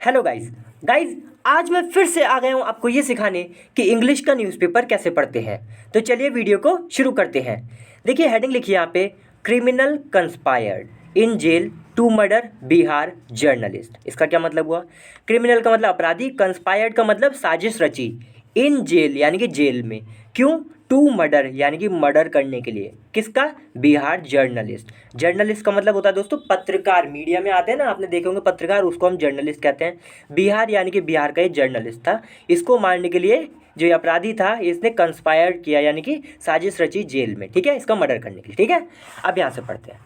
Hello guys आज मैं फिर से आ गया हूँ आपको ये सिखाने कि इंग्लिश का न्यूज़पेपर कैसे पढ़ते हैं। तो चलिए वीडियो को शुरू करते हैं। देखिए हेडिंग लिखिए यहाँ पे, criminal conspired in jail to murder Bihar journalist. इसका क्या मतलब हुआ? क्रिमिनल का मतलब अपराधी, कंस्पायर्ड का मतलब साजिश रची, इन जेल यानी कि जेल में, क्यों? टू मर्डर यानी कि मर्डर करने के लिए, किसका? बिहार जर्नलिस्ट। जर्नलिस्ट का मतलब होता है दोस्तों पत्रकार, मीडिया में आते हैं ना, आपने देखे होंगे पत्रकार, उसको हम जर्नलिस्ट कहते हैं। बिहार यानी कि बिहार का ये जर्नलिस्ट था। इसको मारने के लिए जो ये अपराधी था इसने कंस्पायर किया यानी कि साजिश रची जेल में, ठीक है, इसका मर्डर करने के लिए, ठीक है। अब यहाँ से पढ़ते हैं।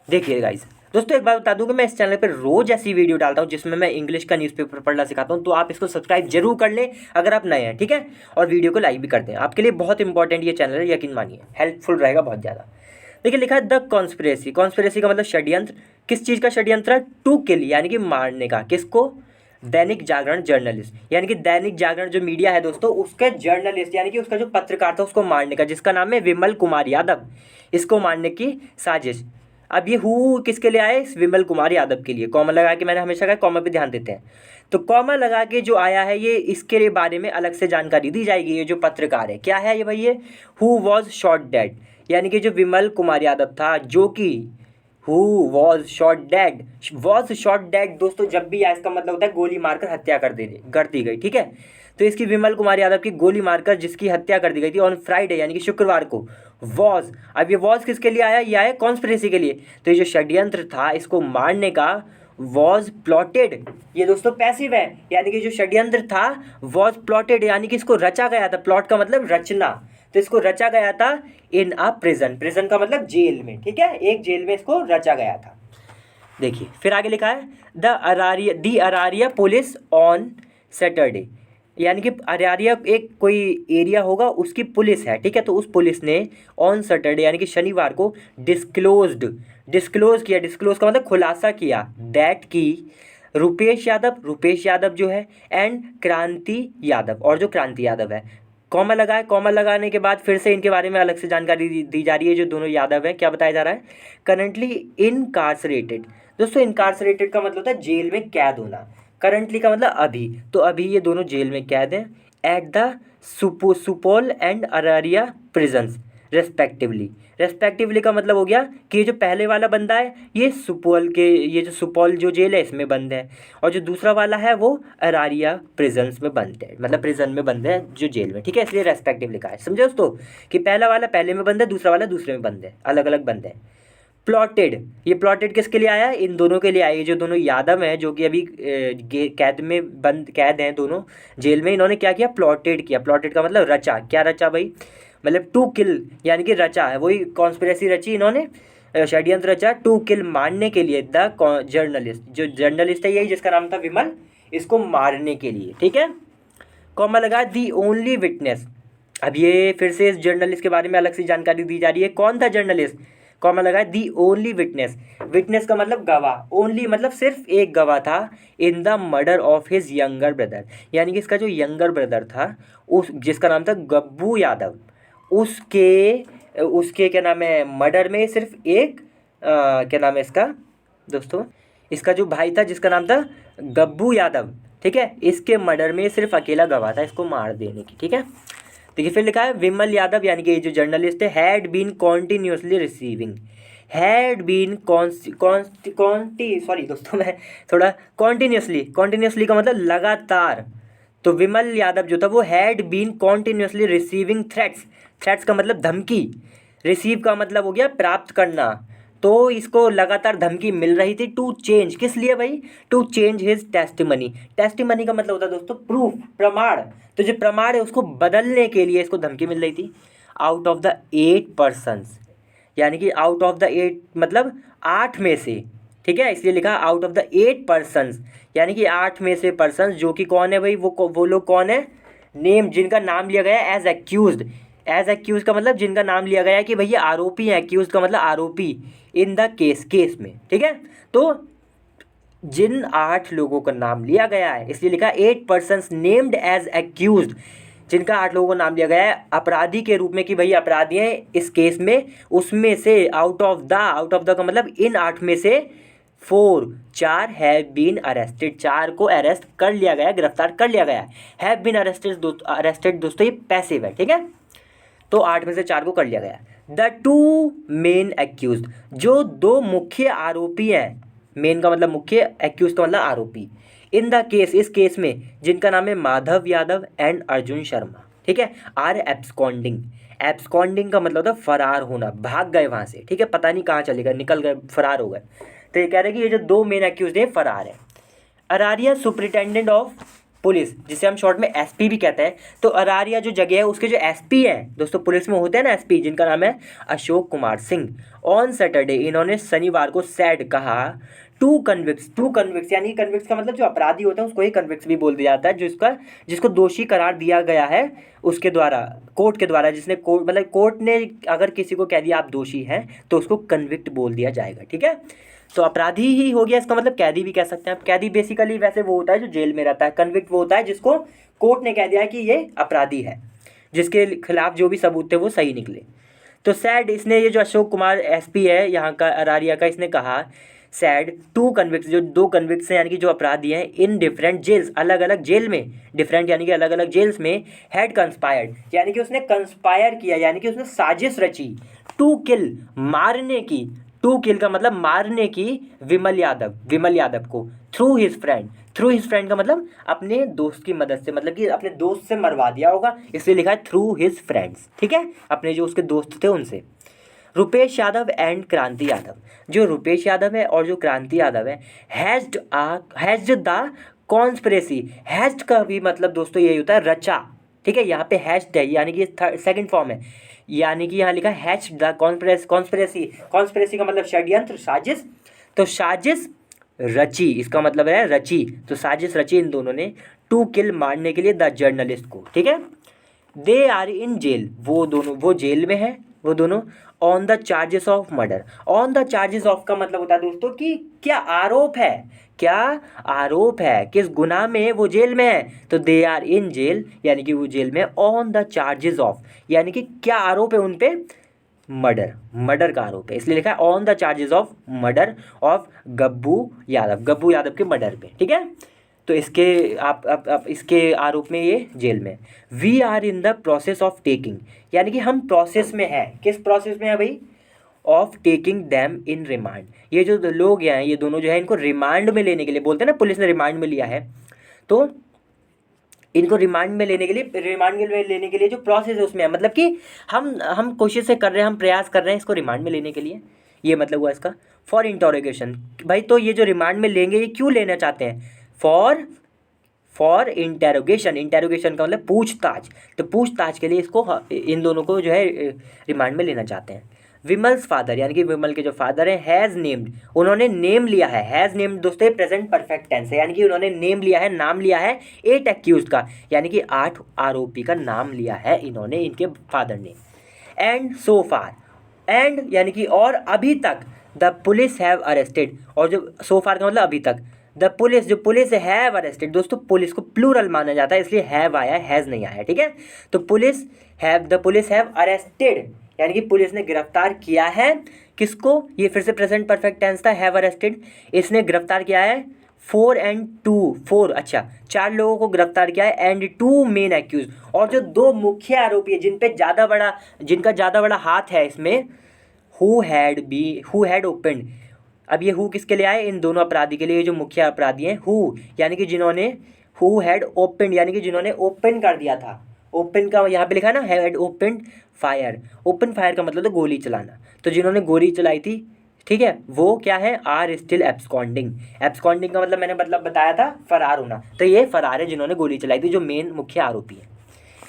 देखिए गाइस दोस्तों, एक बात बता दूं कि मैं इस चैनल पर रोज ऐसी वीडियो डालता हूं जिसमें मैं इंग्लिश का न्यूज़पेपर पढ़ना सिखाता हूं, तो आप इसको सब्सक्राइब जरूर कर लें अगर आप नए हैं, ठीक है। और वीडियो को लाइक भी कर दें, आपके लिए बहुत इंपॉर्टेंट ये चैनल है, यकीन मानिए हेल्पफुल रहेगा बहुत ज़्यादा। देखिए लिखा है द कॉन्स्पिरेसी। कॉन्स्पिरेसी का मतलब षड्यंत्र। किस चीज़ का षड्यंत्र? टू किल यानी कि मारने का। किसको? दैनिक जागरण जर्नलिस्ट यानी कि दैनिक जागरण जो मीडिया है दोस्तों उसके जर्नलिस्ट यानी कि उसका जो पत्रकार था उसको मारने का, जिसका नाम है विमल कुमार यादव, इसको मारने की साजिश। अब ये हु किसके लिए आए? इस विमल कुमार यादव के लिए। कॉमा लगा के, मैंने हमेशा कहा कॉमा पे ध्यान देते हैं, तो कॉमा लगा के जो आया है ये, इसके बारे में अलग से जानकारी दी जाएगी। ये जो पत्रकार है क्या है ये भाई? ये हु वॉज शॉट डेड यानी कि जो विमल कुमार यादव था, जो कि who was shot dead, was shot dead दोस्तों जब भी आए इसका मतलब होता है गोली मारकर हत्या कर दी गई, ठीक है। तो इसकी विमल कुमार यादव की गोली मारकर जिसकी हत्या कर दी गई थी ऑन फ्राइडे यानी कि शुक्रवार को, वॉज। अब ये वॉज किसके लिए आया? ये आया कॉन्स्पिरेसी के लिए। तो ये जो षड्यंत्र था इसको मारने का, वॉज प्लॉटेड, ये दोस्तों पैसिव है, यानी कि जो षड्यंत्र था वॉज प्लॉटेड यानी कि इसको रचा गया था। प्लॉट का मतलब रचना, तो इसको रचा गया था इन अ प्रिजन। प्रिजन का मतलब जेल में, ठीक है, एक जेल में इसको रचा गया था। देखिए फिर आगे लिखा है the Araria police on Saturday, यानी कि अरारिया एक कोई एरिया होगा उसकी पुलिस है, ठीक है। तो उस पुलिस ने ऑन सैटरडे यानी कि शनिवार को डिस्क्लोज किया। डिस्क्लोज का मतलब खुलासा किया, दैट की रुपेश यादव जो है एंड क्रांति यादव, और जो क्रांति यादव है, कॉमा लगा है। कॉमा लगाने के बाद फिर से इनके बारे में अलग से जानकारी दी जा रही है। जो दोनों यादव हैं, क्या बताया जा रहा है? करंटली इनकार्सरेटेड। दोस्तों इनकार्सरेटेड का मतलब होता है जेल में कैद होना, करंटली का मतलब अभी, तो अभी ये दोनों जेल में कैद हैं at the Supaul and Araria prisons respectively. Respectively का मतलब हो गया कि ये जो पहले वाला बंदा है ये सुपौल के, ये जो सुपौल जो जेल है इसमें बंद है, और जो दूसरा वाला है वो अरारिया प्रिजन्स में बंद है, मतलब प्रिजन में बंद है जो जेल में, ठीक है, इसलिए रेस्पेक्टिव लिखा है। समझे दोस्तों कि पहला वाला पहले में बंद है, दूसरा वाला दूसरे में बंद है, अलग अलग बंद है। प्लॉटेड, ये प्लॉटेड किसके लिए आया है? इन दोनों के लिए आया। ये जो दोनों यादव हैं जो कि अभी कैद में बंद कैद हैं दोनों जेल में, इन्होंने क्या किया? प्लॉटेड किया। प्लॉटेड का मतलब रचा। क्या रचा भाई? मतलब टू किल यानी कि रचा है, वही कॉन्स्पिरेसी रची इन्होंने, षड्यंत्र रचा टू किल, मारने के लिए द जर्नलिस्ट। जो जर्नलिस्ट है यही जिसका नाम था विमल, इसको मारने के लिए, ठीक है। कॉमा लगा दी ओनली विटनेस। अब ये फिर से इस जर्नलिस्ट के बारे में अलग से जानकारी दी जा रही है। कौन था जर्नलिस्ट? कॉमा लगा दी ओनली विटनेस। विटनेस का मतलब गवाह, ओनली मतलब सिर्फ एक गवाह था in the murder of his younger brother, यानी कि इसका जो यंगर ब्रदर था उस जिसका नाम था गब्बू यादव, उसके उसके क्या नाम है मर्डर में सिर्फ एक क्या नाम है इसका दोस्तों, इसका जो भाई था जिसका नाम था गब्बू यादव, ठीक है, इसके मर्डर में सिर्फ अकेला गवाह था इसको मार देने की, ठीक है। देखिए फिर लिखा है विमल यादव यानी कि ये जो जर्नलिस्ट है, had been continuously receiving, had been sorry दोस्तों मैं थोड़ा कॉन्टिन्यूसली का मतलब लगातार, तो विमल यादव जो था वो had been continuously receiving threats का मतलब धमकी, रिसीव का मतलब हो गया प्राप्त करना, तो इसको लगातार धमकी मिल रही थी टू चेंज, किस लिए भाई? To change his testimony. Testimony का मतलब होता है दोस्तों प्रूफ, प्रमाण, तो जो प्रमाण है उसको बदलने के लिए इसको धमकी मिल रही थी। आउट ऑफ द 8 पर्सनस, यानी कि आउट ऑफ द 8 मतलब 8 में से, ठीक है, इसलिए लिखा आउट ऑफ द 8 पर्सनस, यानी कि 8 में से पर्सन, जो कि कौन है भाई? वो लोग कौन है? नेम, जिनका नाम लिया गया एज एक्यूज्ड। एज एक्यूज का मतलब जिनका नाम लिया गया है कि भैया आरोपी है, एक्यूज का मतलब आरोपी इन द केस में, ठीक है। तो जिन 8 लोगों का नाम लिया गया है, इसलिए लिखा 8 पर्सन्स नेम्ड एज एक्यूज्ड, जिनका 8 लोगों को नाम लिया गया है अपराधी के रूप में कि भैया अपराधी हैं इस केस में, उसमें से आउट ऑफ द का मतलब इन 8 में से 4 4 हैव बीन अरेस्टेड, 4 को अरेस्ट कर लिया गया, गिरफ्तार कर लिया गया। हैव बीन अरेस्टेड दोस्तों ये पैसिव है, ठीक है। तो 8 में से 4 को कर लिया गया। द 2 मेन एक्यूज, जो 2 मुख्य आरोपी हैं, मेन का मतलब मुख्य, एक्यूज का मतलब आरोपी, इन द केस, इस केस में, जिनका नाम है माधव यादव एंड अर्जुन शर्मा, ठीक है, आर एब्सकॉन्डिंग। एब्सकॉन्डिंग का मतलब होता है फरार होना, भाग गए वहाँ से, ठीक है, पता नहीं कहाँ चले गए, निकल गए, फरार हो गए। तो ये कह रहे हैं कि ये जो 2 मेन एक्यूज हैं फरार है। अरारिया सुपरिटेंडेंट ऑफ पुलिस, जिसे हम शॉर्ट में एसपी भी कहते हैं, तो अरारिया जो जगह है उसके जो एसपी हैं दोस्तों, पुलिस में होते हैं ना एसपी, जिनका नाम है अशोक कुमार सिंह। ऑन सैटरडे, इन्होंने शनिवार को सैड कहा, टू कन्विक्स, यानी कन्विक्स का मतलब जो अपराधी होता है उसको ही कन्विक्स भी बोल दिया जाता है, जिसको दोषी करार दिया गया है उसके द्वारा, कोर्ट के द्वारा, जिसने कोर्ट मतलब कोर्ट ने अगर किसी को कह दिया आप दोषी हैं तो उसको कन्विक्ट बोल दिया जाएगा, ठीक है। तो अपराधी ही हो गया, इसका मतलब कैदी भी कह सकते हैं आप। कैदी बेसिकली वैसे वो होता है जो जेल में रहता है, कन्विक्ट वो होता है जिसको कोर्ट ने कह दिया है कि ये अपराधी है, जिसके खिलाफ जो भी सबूत थे वो सही निकले। तो सैड, इसने ये जो अशोक कुमार एसपी है यहाँ का अरारिया का, इसने कहा सैड 2 कन्विक्ट्स, जो 2 कन्विक्ट्स हैं यानी कि जो अपराधी हैं, इन डिफरेंट जेल्स, अलग अलग जेल में, डिफरेंट यानी कि अलग अलग जेल्स में, हैड कंस्पायर्ड, यानी कि उसने कंस्पायर किया, यानी कि उसने साजिश रची, टू किल, मारने की, टू किल का मतलब मारने की, विमल यादव को, थ्रू हिज फ्रेंड का मतलब अपने दोस्त की मदद से, मतलब कि अपने दोस्त से मरवा दिया होगा, इसलिए लिखा है थ्रू हिज फ्रेंड्स, ठीक है, अपने जो उसके दोस्त थे उनसे। रुपेश यादव एंड क्रांति यादव, जो रुपेश यादव है और जो क्रांति यादव है, हैज्ड द कॉन्स्पिरेसी, हैज्ड का भी मतलब दोस्तों यही होता है रचा, ठीक है, यहाँ पे हैज्ड है यानी कि सेकंड फॉर्म है, यानी कि यहाँ लिखा है हैज्ड द कॉन्स्पिरेसी का मतलब षड्यंत्र, साजिश, तो साजिश रची, इसका मतलब है रची, तो साजिश रची इन दोनों ने, टू किल, मारने के लिए द जर्नलिस्ट को, ठीक है। दे आर इन जेल, वो जेल में है वो दोनों, on the charges of murder. On the charges of का मतलब होता है दोस्तों कि क्या आरोप है, किस गुनाह में वो जेल में है, तो दे आर इन जेल यानी कि वो जेल में, ऑन द चार्जेस ऑफ यानी कि क्या आरोप है उन पे, मर्डर का आरोप है, इसलिए लिखा है on the charges of murder of Gabbu Yadav के मर्डर पे, ठीक है। तो इसके आप इसके आरोप में ये जेल में। We are in the process of taking, यानी कि हम प्रोसेस में हैं, किस प्रोसेस में है भाई, of taking them in remand, ये जो लोग हैं ये दोनों जो है इनको रिमांड में लेने के लिए, बोलते हैं ना पुलिस ने रिमांड में लिया है, तो इनको रिमांड में लेने के लिए जो प्रोसेस है उसमें है, मतलब कि हम कोशिशें कर रहे हैं, हम प्रयास कर रहे हैं इसको रिमांड में लेने के लिए, ये मतलब हुआ इसका। फॉर इंटरोगेशन, भाई तो ये जो रिमांड में लेंगे ये क्यों लेना चाहते हैं, फॉर इंटेरोगेशन का मतलब पूछताछ, तो पूछताछ के लिए इसको इन दोनों को जो है रिमांड में लेना चाहते हैं। विमल्स फादर, यानी कि विमल के जो फादर हैं, हैज़ नेम्ड, उन्होंने नेम लिया है, हैज़ नेम्ड दोस्तों प्रेजेंट परफेक्ट टेंस है, यानी कि उन्होंने नाम लिया है 8 एक्यूज का, यानी कि 8 आरोपी का नाम लिया है इन्होंने, इनके फादर ने। एंड सो फार, एंड यानी कि और अभी तक, द पुलिस हैव अरेस्टेड, और जो सो फार का मतलब अभी तक, द पुलिस, जो पुलिस हैव अरेस्टेड, दोस्तों पुलिस को प्लूरल माना जाता है इसलिए हैव आया, हैज़ नहीं आया, ठीक है। तो द पुलिस हैव अरेस्टेड, यानी कि पुलिस ने गिरफ्तार किया है किसको, ये फिर से प्रेजेंट परफेक्ट टेंस था, हैव अरेस्टेड, इसने गिरफ्तार किया है 4 अच्छा 4 लोगों को गिरफ्तार किया है, एंड 2 मेन एक्यूज, और जो 2 मुख्य आरोपी है जिनका ज़्यादा बड़ा हाथ है इसमें, हु हैड ओपनड, अब ये हु किसके लिए आए, इन दोनों अपराधी के लिए, ये जो मुख्य अपराधी हैं हु, यानी कि हु हैड ओपनड, यानी कि जिन्होंने ओपन कर दिया था, ओपन का यहाँ पे लिखा है ना, had opened fire, open fire का मतलब तो गोली चलाना, तो जिन्होंने गोली चलाई थी, ठीक है, वो क्या है, आर स्टिल एब्सकॉन्डिंग का मतलब मैंने बताया था फरार होना, तो ये फरार है जिन्होंने गोली चलाई थी, जो मेन मुख्य आरोपी है,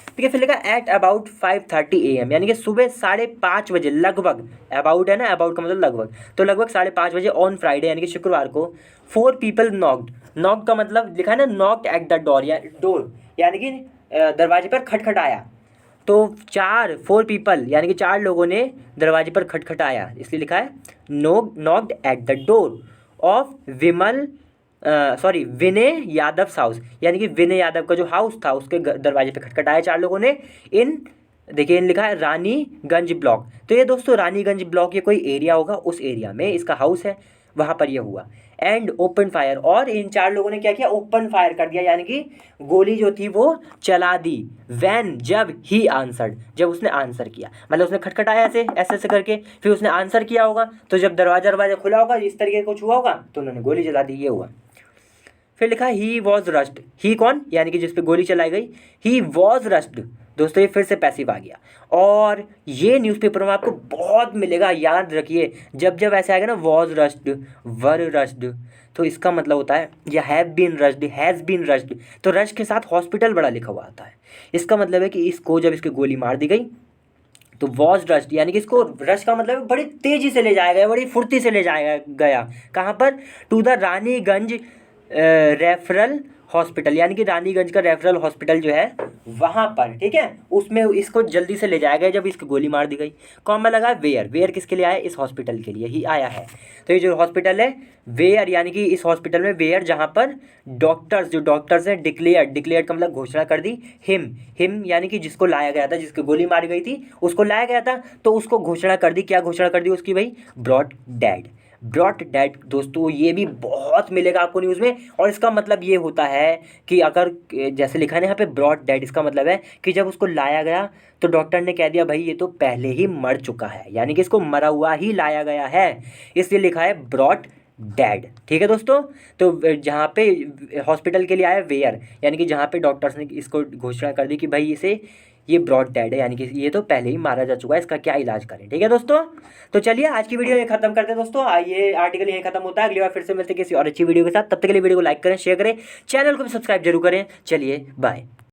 ठीक है। फिर लिखा एट अबाउट 5:30 AM, यानी कि सुबह 5:30 बजे लगभग, अबाउट है ना, अबाउट का मतलब लगभग, तो लगभग 5:30 बजे ऑन फ्राइडे यानी कि शुक्रवार को, 4 पीपल नॉक्ड का मतलब लिखा है ना, नॉक्ड एट द डोर यानी कि दरवाजे पर खटखटाया, तो 4 पीपल यानी कि 4 लोगों ने दरवाजे पर खटखटाया, इसलिए लिखा है knocked at the door of Vinay Yadav house, यानी कि विनय यादव का जो हाउस था उसके दरवाजे पे खटखटाया 4 लोगों ने, देखिए इन लिखा है रानीगंज ब्लॉक, तो ये दोस्तों रानीगंज ब्लॉक ये कोई एरिया होगा, उस एरिया में इसका हाउस है, वहाँ पर ये हुआ। एंड ओपन फायर, और इन 4 लोगों ने क्या किया, ओपन फायर कर दिया, यानी कि गोली जो थी वो चला दी। वैन, जब ही आंसर्ड, जब उसने आंसर किया, मतलब उसने खटखटाया ऐसे ऐसे ऐसे करके, फिर उसने आंसर किया होगा, तो जब दरवाजा खुला होगा, इस तरीके का कुछ हुआ होगा, तो उन्होंने गोली चला दी, ये हुआ। फिर लिखा ही वॉज रश्ड, ही कौन, यानी कि जिस पे गोली चलाई गई, ही वॉज रश्ड। दोस्तों ये फिर से पैसिव आ गया, और ये न्यूज़पेपर में आपको बहुत मिलेगा, याद रखिए। जब जब ऐसे आएगा ना, वॉज रश्ड, वर रश्ड, तो इसका मतलब होता है, या have been rushed, has been rushed, तो रश के साथ हॉस्पिटल बड़ा लिखा हुआ आता है। इसका मतलब है कि इसको जब इसकी गोली मार दी गई, तो वॉज रश्ड, यानी कि इसको रश का मतलब बड़ी तेज़ी से ले जाया गया, बड़ी फुर्ती से ले जाया गया। कहाँ पर, to the Raniganj referral hospital, यानी कि रानीगंज का रेफरल हॉस्पिटल जो है वहाँ पर, ठीक है, उसमें इसको जल्दी से ले जाया गया जब इसकी गोली मार दी गई। कॉमा लगा वेयर, वेयर किसके लिए आया, इस हॉस्पिटल के लिए ही आया है। तो ये जो हॉस्पिटल है वेयर, यानी कि इस हॉस्पिटल में वेयर, जहाँ पर डॉक्टर्स, जो डॉक्टर्स हैं, डिक्लेयर का मतलब घोषणा कर दी। हिम यानी कि जिसको लाया गया था, जिसकी गोली मारी गई थी उसको लाया गया था, तो उसको घोषणा कर दी, क्या घोषणा कर दी उसकी भाई, ब्रॉट डेड, ब्रॉट डेड। दोस्तों ये भी बहुत मिलेगा आपको न्यूज़ में, और इसका मतलब ये होता है कि अगर जैसे लिखा है ना यहाँ पे ब्रॉट डेड, इसका मतलब है कि जब उसको लाया गया तो डॉक्टर ने कह दिया भाई ये तो पहले ही मर चुका है, यानी कि इसको मरा हुआ ही लाया गया है, इसलिए लिखा है ब्रॉट डेड। ठीक है दोस्तों, तो जहाँ पे हॉस्पिटल के लिए आया वेयर, यानी कि जहाँ पे डॉक्टर्स ने इसको घोषणा कर दी कि भाई इसे, ये ब्रॉड डेड है, यानी कि ये तो पहले ही मारा जा चुका है, इसका क्या इलाज करें। ठीक है दोस्तों, तो चलिए आज की वीडियो ये खत्म करते हैं दोस्तों, ये आर्टिकल यही खत्म होता है। अगली बार फिर से मिलते हैं किसी और अच्छी वीडियो के साथ, तब तक के लिए वीडियो को लाइक करें, शेयर करें, चैनल को भी सब्सक्राइब जरूर करें। चलिए बाय।